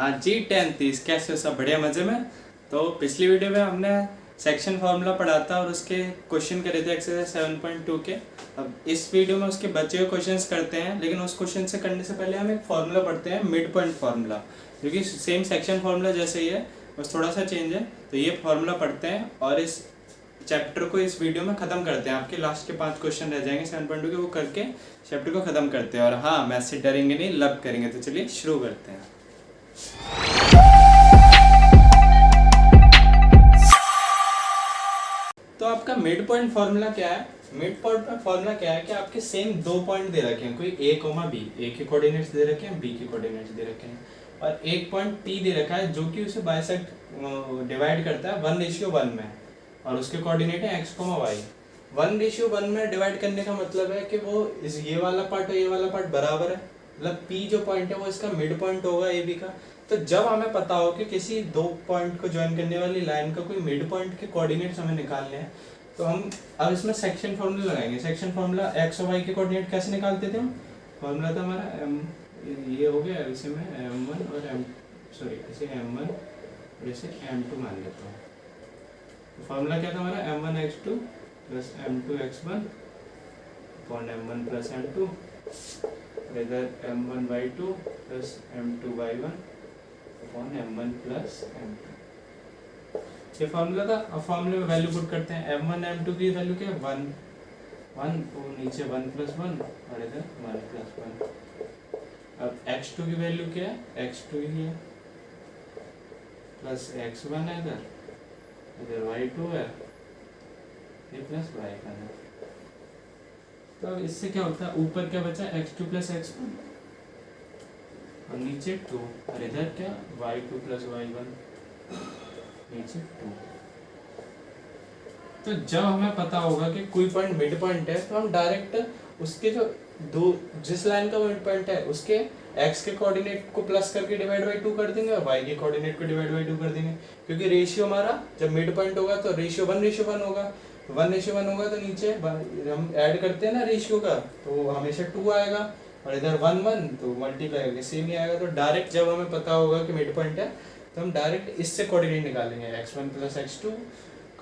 हाँ जी 10:30 कैसे हो सब बढ़िया मज़े में। तो पिछली वीडियो में हमने सेक्शन फार्मूला पढ़ा था और उसके क्वेश्चन करे थे एक्सरसाइज 7.2 के। अब इस वीडियो में उसके बचे हुए क्वेश्चंस करते हैं, लेकिन उस क्वेश्चन से करने से पहले हम एक फार्मूला पढ़ते हैं, मिड पॉइंट फार्मूला, जो कि सेम सेक्शन फार्मूला जैसे ही है, बस थोड़ा सा चेंज है। तो ये फार्मूला पढ़ते हैं और इस चैप्टर को इस वीडियो में ख़त्म करते हैं। आपके लास्ट के 5 क्वेश्चन रह जाएंगे 7.2 के, वो करके चैप्टर को ख़त्म करते हैं। और हाँ, मैथ से डरेंगे नहीं, लव करेंगे। तो चलिए शुरू करते हैं। तो आपका मिड पॉइंट फार्मूला क्या है? मिड पॉइंट फार्मूला क्या है कि आपके सेम दो पॉइंट दे रखे हैं, कोई ए कोमा बी, ए के कोऑर्डिनेट्स दे रखे हैं, बी के कोऑर्डिनेट्स दे रखे हैं, और एक पॉइंट टी दे रखा है जो कि उसे बाइसेक्ट डिवाइड करता है 1:1 में, और उसके कोऑर्डिनेट है एक्स कोमा वाई। 1:1 में डिवाइड करने का मतलब है कि वो ये वाला पार्ट और ये वाला पार्ट बराबर है, मतलब पी जो पॉइंट है वो इसका मिड पॉइंट होगा ए बी का। तो जब हमें पता हो कि किसी दो पॉइंट को ज्वाइन करने वाली लाइन का कोई मिड पॉइंट के कोऑर्डिनेट्स हमें निकालने हैं, तो हम अब इसमें सेक्शन फार्मूला लगाएंगे। सेक्शन फार्मूला एक्स और वाई के कोऑर्डिनेट कैसे निकालते थे हम? फार्मूला था हमारा एम, ये हो गया, इसे मैं m1 और m सॉरी इसे m1 और इसे m2 मान लेता हूँ। तो फार्मूला क्या था हमारा? m1x2 plus m2x1 upon m1 plus m2, इधर m1y2 plus m2y1 upon m1 plus m2। ये फार्मूला था। अब फार्मूले में वैल्यू पुट करते हैं। m1 m2 की वैल्यू क्या है? 1 1, और नीचे 1 + 1 और इधर 1 + 1। अब x2 की वैल्यू क्या है? x2 ही है, प्लस x1 है, इधर y2 है, ये प्लस y1 है। तो अब इससे क्या होता है? ऊपर क्या बचा? x2 + x1 और नीचे 2, और इधर क्या? y2 + y1 नीचे 2। तो जब हमें पता होगा कि कोई पॉइंट मिड पॉइंट है, तो हम डायरेक्ट उसके जो दो जिस लाइन का मिड पॉइंट है उसके x के कोऑर्डिनेट को प्लस करके डिवाइड बाई 2 कर देंगे और y के कोऑर्डिनेट को डिवाइड बाई 2 कर देंगे, क्योंकि रेशियो हमारा जब मिड पॉइंट होगा तो रेशियो 1:1 होगा। 1:1 होगा तो नीचे हम ऐड करते हैं ना रेशियो का, तो हमेशा 2 आएगा, और इधर 1 1 तो मल्टीप्लाई करके सेम ही आएगा। तो डायरेक्ट जब हमें पता होगा कि मिड पॉइंट है, तो हम डायरेक्ट इससे कोऑर्डिनेट निकालेंगे, x1 + x2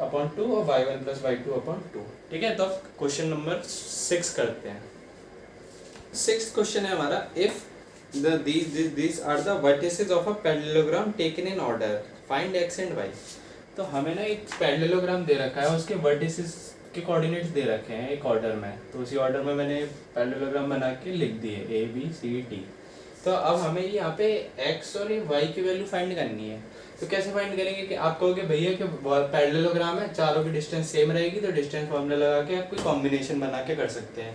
अपॉन 2 और y1 + y2 अपॉन 2। ठीक है, तो क्वेश्चन नंबर 6 करते हैं। 6th क्वेश्चन है हमारा, if these are the vertices of a parallelogram taken in order, find x and y। तो हमें ना एक पैरेललोग्राम दे रखा है, उसके वर्टिसेस के कोऑर्डिनेट्स दे रखे हैं एक ऑर्डर में, तो उसी ऑर्डर में मैंने पैरेललोग्राम बना के लिख दिए a b c d। तो अब हमें यहाँ पे x और y की वैल्यू फाइंड करनी है। तो कैसे फाइंड करेंगे कि आप कहोगे भैया कि पैरेललोग्राम है, चारों की डिस्टेंस सेम रहेगी, तो डिस्टेंस फॉर्मूला लगा के आप कोई कॉम्बिनेशन बना के कर सकते हैं।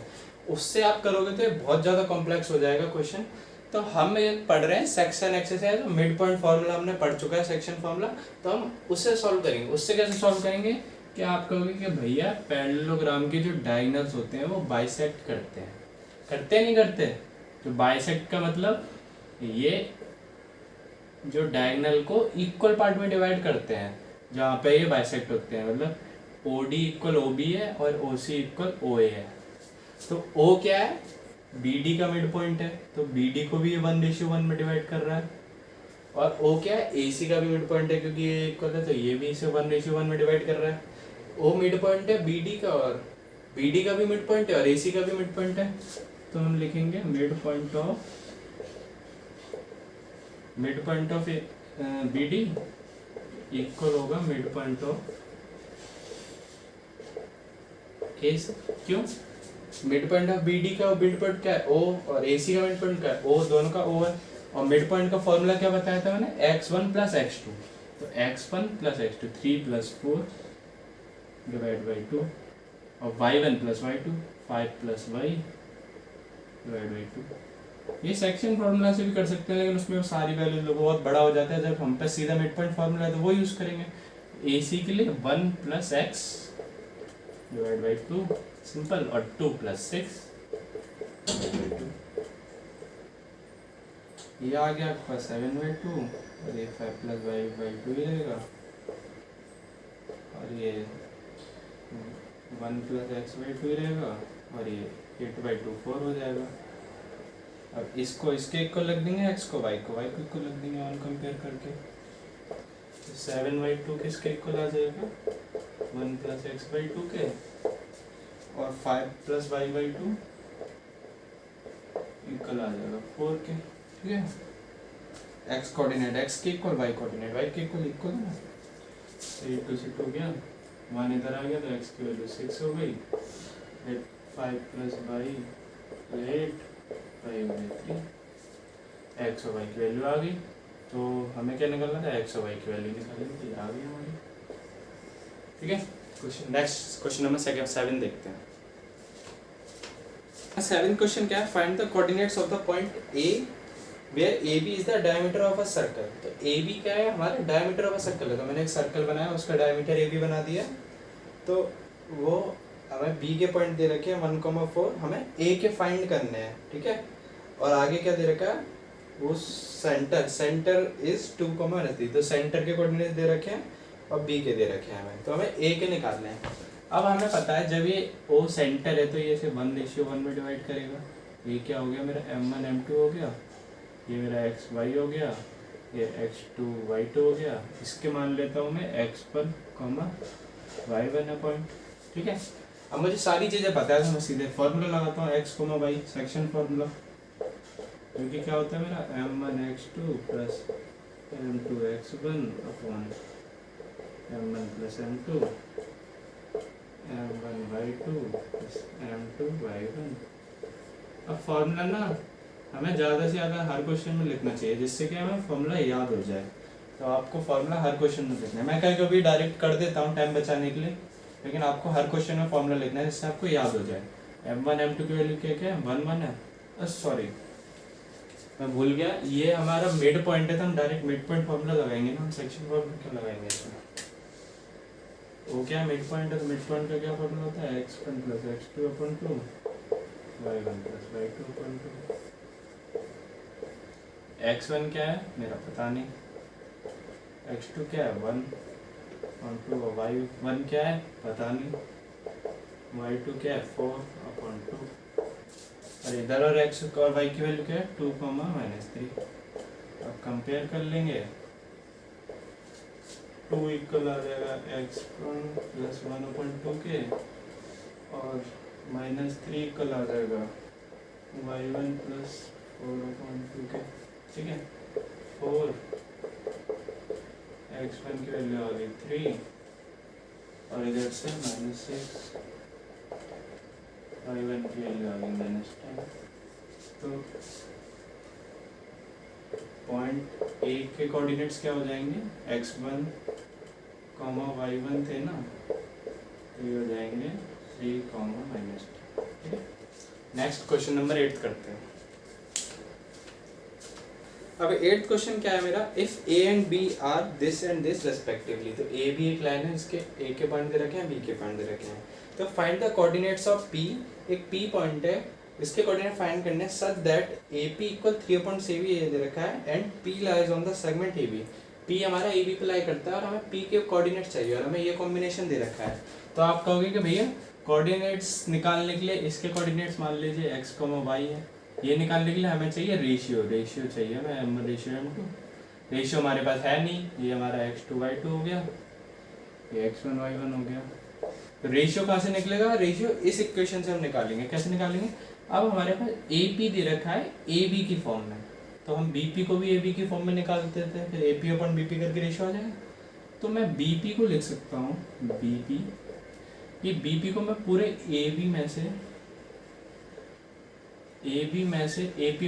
उससे आप करोगे तो बहुत ज़्यादा कॉम्प्लेक्स हो जाएगा क्वेश्चन। तो हम ये पढ़ रहे हैं section exercise, mid point formula हमने पढ़ चुका है सेक्शन फार्मूला, तो हम उससे सॉल्व करेंगे। उससे कैसे सॉल्व करेंगे कि आप कहोगे कि भैया पैरेललोग्राम के जो डायगोनल्स होते हैं वो बाइसेक्ट करते हैं, करते नहीं करते? जो बाइसेक्ट का मतलब ये जो डायगोनल को इक्वल पार्ट में डिवाइड करते हैं, जहाँ पे ये बाइसेक्ट होते हैं, मतलब OD = OB है और OC = OA है। तो O क्या है? BD का मिड पॉइंट है, तो BD को भी ये 1:1 में डिवाइड कर रहा है, और O क्या है? AC का भी मिड पॉइंट है, क्योंकि ये इक्वल है, तो ये भी इसे 1:1 में डिवाइड कर रहा है। O मिड पॉइंट है BD का, और BD का भी मिड पॉइंट है और AC का भी मिड पॉइंट है। तो हम लिखेंगे mid point of BD equal होगा मिड पॉइंट ऑफ AC। क्यों? मिड पॉइंट ऑफ BD का मिड पॉइंट क्या है? O, और AC का मिड पॉइंट क्या है? O, दोनों का O है। और मिड पॉइंट का फॉर्मूला क्या बताया था मैंने? x1 + x2। तो x1 + x2 3 + 4 डिवाइड बाई 2, और y1 + y2 5 + y divide by 2। ये सेक्शन फार्मूला से भी कर सकते हैं, लेकिन उसमें सारी वैल्यू बहुत बड़ा हो जाता है। जब हम पे सीधा मिड पॉइंट फार्मूला है तो वो यूज़ करेंगे। AC के लिए 1 + x डिवाइड बाई 2 सिंपल, और 2 + 6 डिवाइड बाई 2। ये आ गया आपका 7/2, और ये 5 + y/2 ही रहेगा, और ये 1 + x/2 ही रहेगा, और ये 8/2 4 हो जाएगा। अब इसको इसके इक्वल रख देंगे, एक्स को वाई को इक्वल रख देंगे, वन कंपेयर करके। 7/2 किसके इक्वल आ जाएगा, 1 + x/2 के, और 5 + y/2 इक्वल आ जाएगा 4 के। ठीक है, x कोऑर्डिनेट x के इक्वल, y कोऑर्डिनेट y के इक्वल है ना। 8 2 से 2 गया, 1 इधर आ गया तो x की वैल्यू 6 हो गई, 5 + y 8, 5 3, x और y की वैल्यू आ गई। तो हमें क्या निकालना था, x और y की वैल्यू निकालनी थी, आ गई हमारी। ठीक है, क्वेश्चन नेक्स्ट, क्वेश्चन नंबर 7 देखते हैं। 7th क्वेश्चन क्या है, find the coordinates of the point A where AB is the diameter of a circle. तो AB क्या है, हमारा डायमीटर ऑफ अ सर्कल है। तो मैंने एक सर्कल बनाया, उसका डायमीटर AB बना दिया। तो वो हमें B के पॉइंट दे रखे हैं 1,4, हमें A के फाइंड करने हैं। ठीक है, और आगे क्या दे रखा है, वो सेंटर इज 2,3। तो सेंटर के कोऑर्डिनेट्स दे रखे हैं और B के दे रखे हैं हमें, तो हमें A के निकालने हैं। अब हमें पता है जब ये O सेंटर है तो ये इसे 1:1 में डिवाइड करेगा। ये क्या हो गया मेरा, m1 m2 हो गया, ये मेरा xy हो गया, ये x2 y2 हो गया। इसके मान लेता हूँ मैं x1, y1 है पॉइंट। ठीक है, अब मुझे सारी चीज़ें पता है तो मैं सीधे फॉर्मूला लगाता हूँ, x, y सेक्शन फॉर्मूला, क्योंकि क्या होता है मेरा m1 x2 + m2 x1 upon m1 + m2 m1 y2 + m2 y1। अब फॉर्मूला ना हमें ज़्यादा से ज़्यादा हर क्वेश्चन में लिखना चाहिए, जिससे कि हमें फॉर्मूला याद हो जाए। तो आपको फॉर्मूला हर क्वेश्चन में लिखना है। मैं कभी कभी डायरेक्ट कर देता हूँ टाइम बचाने के लिए, लेकिन आपको हर क्वेश्चन में फॉर्मूला लिखना है जिससे आपको याद हो जाए। m1 m2 की वैल्यू क्या क्या है, 1 1 है। सॉरी मैं भूल गया, ये हमारा मिड पॉइंट है तो हम डायरेक्ट मिड पॉइंट फॉर्मूला लगाएंगे ना, हम सेक्शन फॉर्मूला क्यों लगाएंगे इसमें। वो क्या मिड पॉइंट है, तो मिड पॉइंट का क्या फॉर्मूला होता है, x1 + x2 upon 2 y1 + y2 upon 2। x1 क्या है मेरा पता नहीं, x2 क्या है 1 अपॉन 2, और y1 क्या है पता नहीं, y2 क्या है 4 अपॉन 2, और इधर और x और y की वैल्यू क्या है 2, -3। अब कंपेयर कर लेंगे, 2 इक्वल आ जाएगा x1 + 1/2 के, और -3 इक्वल आ जाएगा y1 + 4/2 के। ठीक है, 4, x1 की वैल्यू आ गई 3, और इधर से -6, y1 की वैल्यू आ गई -10। तो पॉइंट A के कोऑर्डिनेट्स क्या हो जाएंगे, x1, y1 थे ना, तो ये हो जाएंगे 3, -10। ठीक है, नेक्स्ट क्वेश्चन नंबर 8 करते हैं। अब 8th क्वेश्चन क्या है मेरा, if A and B are this and this respectively. तो A भी एक लाइन है, इसके A के पॉइंट दे रखे हैं, B के पॉइंट दे रखे हैं। तो find the coordinates of P, एक P पॉइंट है, इसके कोऑर्डिनेट फाइंड करने सच दैट AP = 3/7 ये दे रखा है, and P lies on the segment AB। P हमारा AB पे लाई करता है और हमें P के कोऑर्डिनेट चाहिए, और हमें ये कॉम्बिनेशन दे रखा है। तो आप कहोगे कि भैया कोऑर्डिनेट्स निकालने के लिए इसके कोऑर्डिनेट्स मान लीजिए x, y है, ये निकालने के लिए हमें चाहिए रेशियो चाहिए हमें, m1:m2। रेशियो हमारे पास है नहीं, ये हमारा x2 y2 हो गया, ये x1 y1 हो गया। तो रेशियो कहाँ से निकलेगा, रेशियो इस इक्वेशन से हम निकालेंगे। कैसे निकालेंगे, अब हमारे पास AP दे रखा है AB की फॉर्म में, तो हम BP को भी AB की फॉर्म में निकाल देते हैं, फिर AP/BP करके रेशियो आ जाएगा। तो मैं BP को लिख सकता हूँ BP, ये BP को मैं पूरे AB में से AP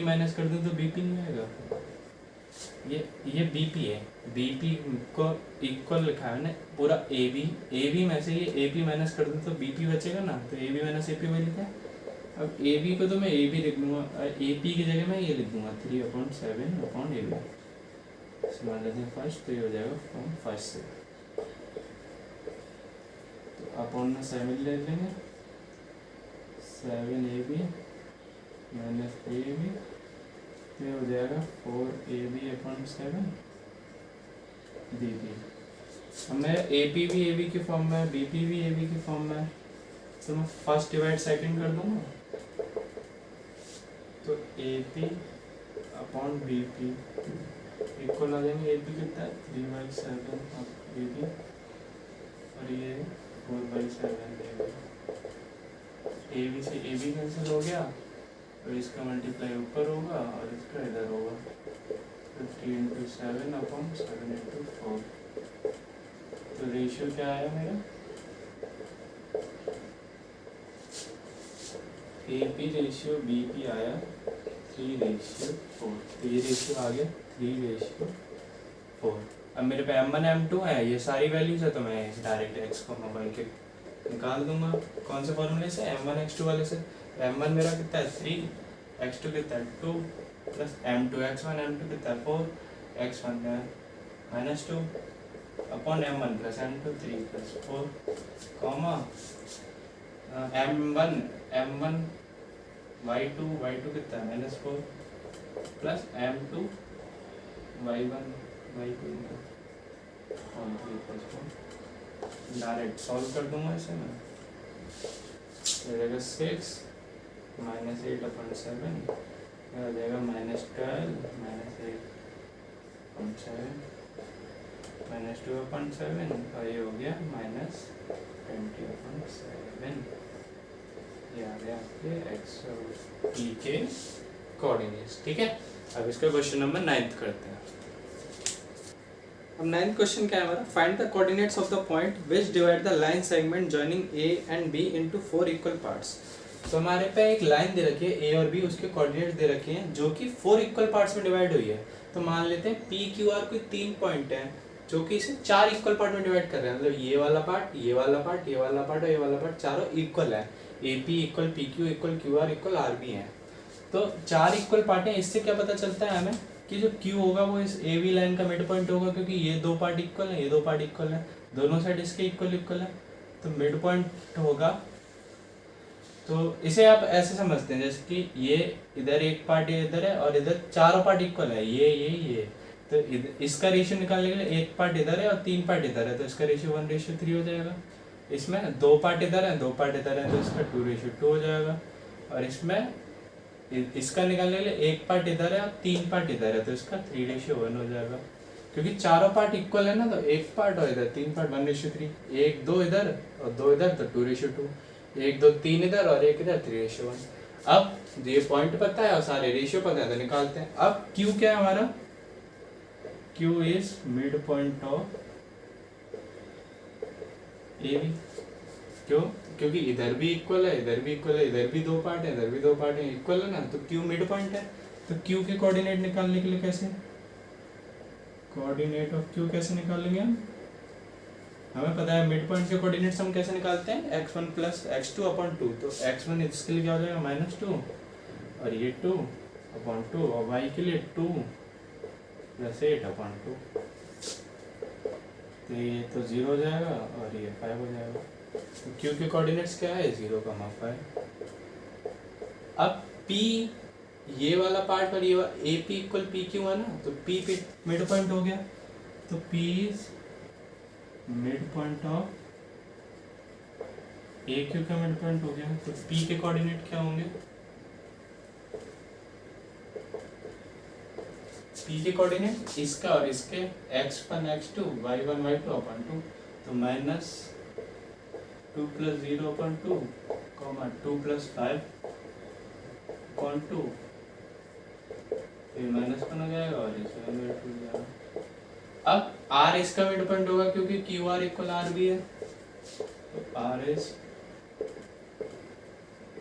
माइनस कर दूं तो BP नहीं आएगा। ये BP है, BP को इक्वल लिखा है ना पूरा AB में से ये AP माइनस कर दूं तो BP बचेगा ना, तो AB - AP वही लिखा है। अब AB को तो मैं AB लिख लूँगा, AP की जगह मैं ये लिख दूँगा 3/7/AB। मान लेते हैं फर्स्ट, तो ये हो जाएगा फ्रॉम फर्स्ट से, तो अपॉन में 7 ले लेंगे, 7AB - AB, ये हो जाएगा 4AB/7 BP। अब मेरा AP भी AB की फॉर्म में है, BP भी AB की फॉर्म में है, तो मैं फर्स्ट डिवाइड सेकंड कर दूंगा, तो A P upon B P equal आ जाएंगे। ए पी कितना है 3/7 बी पी और ये 4/7 ए बी से ए बी कैंसिल हो गया और इसका मल्टीप्लाई ऊपर होगा और इसका इधर होगा। तो 3/7 अपॉन 7/4। तो रेशियो क्या आया मेरा A P ratio B P आया 3/4। तो ये रेशियो आ गया 3/4। अब मेरे पे m1 m2 है, ये सारी वैल्यूज है, तो मैं डायरेक्ट x को मोबाइल के निकाल दूंगा। कौन से फॉर्मूले से? m1 x2 वाले से। m1 मेरा कितना है 3, x2 कितना है 2 प्लस m2 x1 m2 कितना है 4, x1 -2 upon m1 plus m2 3 plus 4 comma m1 y2 कितना है -4 प्लस m2 y1 y2 और 3 प्लस 4। डायरेक्ट सॉल्व कर दूंगा इसे मैं। हो जाएगा 6 -8 अपॉन 7 हो जाएगा -12 -8/7 -2 अपॉन 7 और ये हो गया -20/7। ये आ गया आपके x और p के कोऑर्डिनेट्स। ठीक है, अब इसका क्वेश्चन नंबर 9 करते हैं। अब 9th क्वेश्चन क्या है हमारा? Find the coordinates of the point which divide the line segment joining a and b into 4 equal parts. तो हमारे पे एक लाइन दे रखी है a और b, उसके कोऑर्डिनेट्स दे रखे हैं जो कि 4 इक्वल पार्ट्स में डिवाइड हुई है। तो मान लेते हैं p q r कोई 3 पॉइंट है जो कि इसे 4 इक्वल पार्ट में डिवाइड कर रहे हैं। मतलब ये वाला पार्ट, ये वाला पार्ट, ये वाला पार्ट और ये वाला पार्ट चारों इक्वल है। A P equal P Q equal Q R equal R B है। तो 4 इक्वल पार्ट हैं। इससे क्या पता चलता है हमें कि जो Q होगा वो इस ए बी लाइन का मिड पॉइंट होगा, क्योंकि ये 2 पार्ट इक्वल है, ये 2 पार्ट इक्वल है, दोनों साइड इसके इक्वल है, तो मिड पॉइंट होगा। तो इसे आप ऐसे समझते हैं जैसे कि ये इधर एक पार्ट ये इधर है और इधर चारों पार्ट इक्वल है, ये। तो इसका रेशियो निकालने के लिए एक पार्ट इधर है और 3 पार्ट इधर है, तो इसका रेशियो 1:3 हो जाएगा। इसमें 2 पार्ट इधर है, 2 पार्ट इधर है, तो इसका 2:2 हो जाएगा। और इसमें इसका निकालने के लिए एक पार्ट इधर है और 3 पार्ट इधर है, तो इसका 3:1 हो जाएगा। क्योंकि चारों पार्ट इक्वल है ना, तो एक पार्ट और इधर 3 पार्ट 1:3, 1 2 इधर और 2 इधर, तो 2:2, 1 2 3 इधर और 1 इधर, 3:1। अब ये पॉइंट पता है और सारे रेशियो पता है, तो निकालते हैं। अब Q क्या है हमारा? Q is mid point of A B. क्यों? क्योंकि इधर भी इक्वल है, इधर भी इक्वल है, इधर भी 2 पार्ट है, इधर भी 2 पार्ट है, इक्वल है ना, तो Q मिड पॉइंट है। तो Q के कोऑर्डिनेट निकालने के लिए कैसे, कोऑर्डिनेट ऑफ Q कैसे निकालेंगे हम? हमें पता है मिड पॉइंट के कोऑर्डिनेट्स हम कैसे निकालते हैं, x1 प्लस x2 अपॉन 2। तो x1 इसके लिए क्या हो जाएगा -2 और ये 2 अपॉन 2 और y के लिए 2 प्लस 8 अपॉन 2। तो ये तो 0 हो जाएगा और ये 5 हो जाएगा। तो Q के कोऑर्डिनेट्स क्या है 0, 5। अब P ये वाला पार्ट और ये AP इक्वल PQ है ना, तो P मिड पॉइंट हो गया। तो P is mid point of AQ का मिड पॉइंट हो गया। तो P के कोऑर्डिनेट क्या होंगे? P के कोऑर्डिनेट इसका और इसके x1 x2 y1 y2 upon 2। तो -2 + 0 अपॉन 2, 2 + 5 अपॉन 2, फिर -1 हो जाएगा और इसमें -2 हो जाएगा। अब R इसका मिड पॉइंट होगा क्योंकि QR इक्वल R भी है, तो R is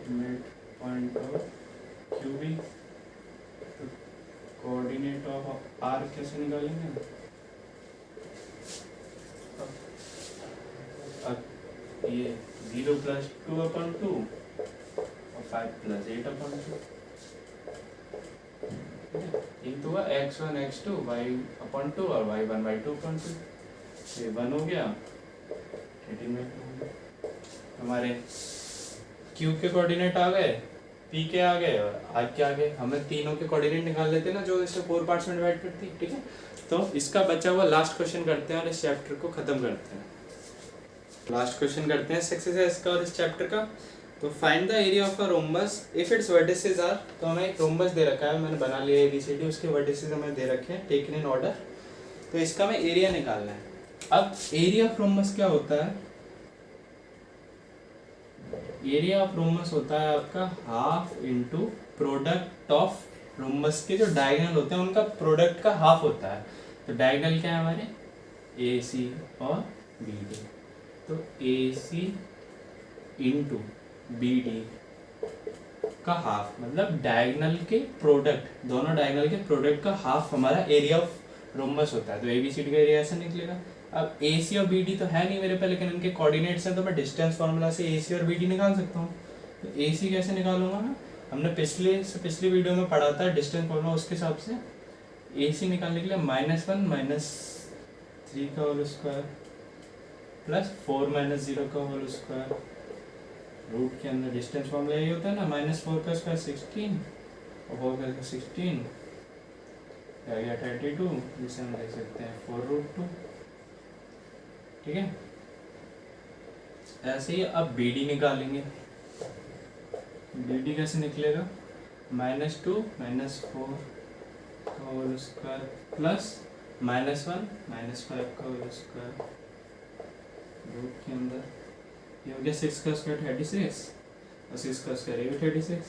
mid point of QB। तो कोऑर्डिनेट ऑफ R कैसे निकालेंगे? अब ये 0 + 2 अपॉन 2 और 5 + 8 अपॉन 2। ये तो हुआ x1 x2 y अपॉन 2 और y1 y2 अपॉन 2। ये 1 हो गया, 18 में हमारे Q के कोऑर्डिनेट आ गए, P के आ गए और R के आ गए। हमें तीनों के कोऑर्डिनेट निकाल लेते ना जो इसे 4 पार्ट्स में डिवाइड करती है। ठीक है, तो इसका बचा हुआ लास्ट क्वेश्चन करते हैं और इस चैप्टर को खत्म करते हैं। लास्ट क्वेश्चन करते हैं इस एक्सरसाइज का और इस चैप्टर का। तो find the area of a rhombus if its vertices are, तो हमें एक रोम्बस दे रखा है, मैंने बना लिया ABCD, उसके वर्टिसेस हमें दे रखे हैं टेकन इन ऑर्डर, तो इसका हमें एरिया निकालना है। अब एरिया ऑफ रोम्बस क्या होता है, एरिया ऑफ रोम्बस होता है आपका half into product of rhombus के जो डायगोनल होते हैं उनका प्रोडक्ट का हाफ होता है। तो डायगोनल क्या है हमारे, AC और BD, तो AC इंटू BD का हाफ, मतलब डायगोनल के प्रोडक्ट, दोनों डायगोनल के प्रोडक्ट का हाफ हमारा एरिया ऑफ रोम्बस होता है। तो ABCD का एरिया ऐसा निकलेगा। अब AC और BD तो है नहीं मेरे पे, लेकिन इनके कोऑर्डिनेट्स हैं, तो मैं डिस्टेंस फार्मूला से AC और BD निकाल सकता हूँ। तो AC कैसे निकालूंगा मैं, हमने पिछली वीडियो में पढ़ा था डिस्टेंस फार्मूला, उसके हिसाब से AC निकालने के लिए -1 -3 का होल स्क्वायर प्लस 4 - 0 का होल स्क्वायर, रूट के अंदर डिस्टेंस फार्मूला यही होता है ना, -4 का स्क्वायर 16 और 4 का 16 आ गया 32, जिसे हम देख सकते हैं 4√2। ठीक है, ऐसे ही अब BD निकालेंगे। BD कैसे निकलेगा, -2 - 4 का होल स्क्वायर प्लस -1 - 5 का होल स्क्वायर, रूट के अंदर ये हो गया 6 का स्क्वायर 36 और 6 का स्क्वायर ये भी 36,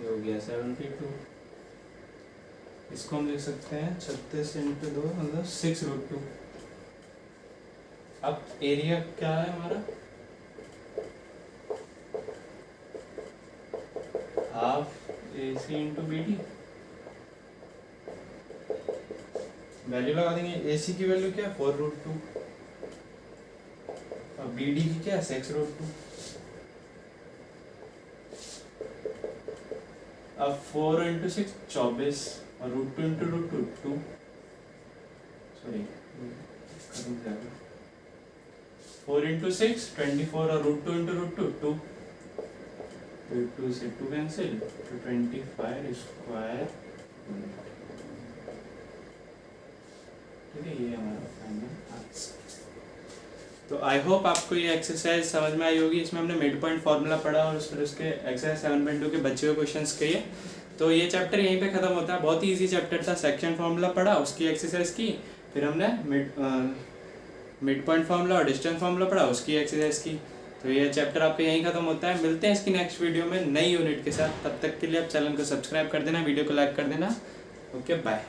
ये हो गया 72। इसको हम लिख सकते हैं 36 × 2 मतलब 6√2। अब एरिया क्या है हमारा, हाफ AC × BD, वैल्यू लगा देंगे। AC की वैल्यू क्या है 4√2 और BD की क्या है 6√2। अब 4 × 6 24 और √2 × √2 2, सॉरी 4 × 6 24 और √2 × √2 2, 2 से 2 कैंसिल, तो 25 स्क्वायर। ठीक है, ये हमारा फाइनल आंसर। तो आई होप आपको ये एक्सरसाइज समझ में आई होगी। इसमें हमने मिड पॉइंट फार्मूला पढ़ा और फिर उसके एक्सरसाइज 7.2 के बचे हुए क्वेश्चंस किए। तो ये चैप्टर यहीं पे खत्म होता है। बहुत ही इजी चैप्टर था। सेक्शन फार्मूला पढ़ा, उसकी एक्सरसाइज की, फिर हमने मिड पॉइंट फार्मूला और डिस्टेंस फार्मूला पढ़ा, उसकी एक्सरसाइज की। तो ये चैप्टर आपका यहीं खत्म होता है। मिलते हैं इसकी नेक्स्ट वीडियो में नई यूनिट के साथ। तब तक के लिए आप चैनल को सब्सक्राइब कर देना, वीडियो को लाइक कर देना। Okay, bye.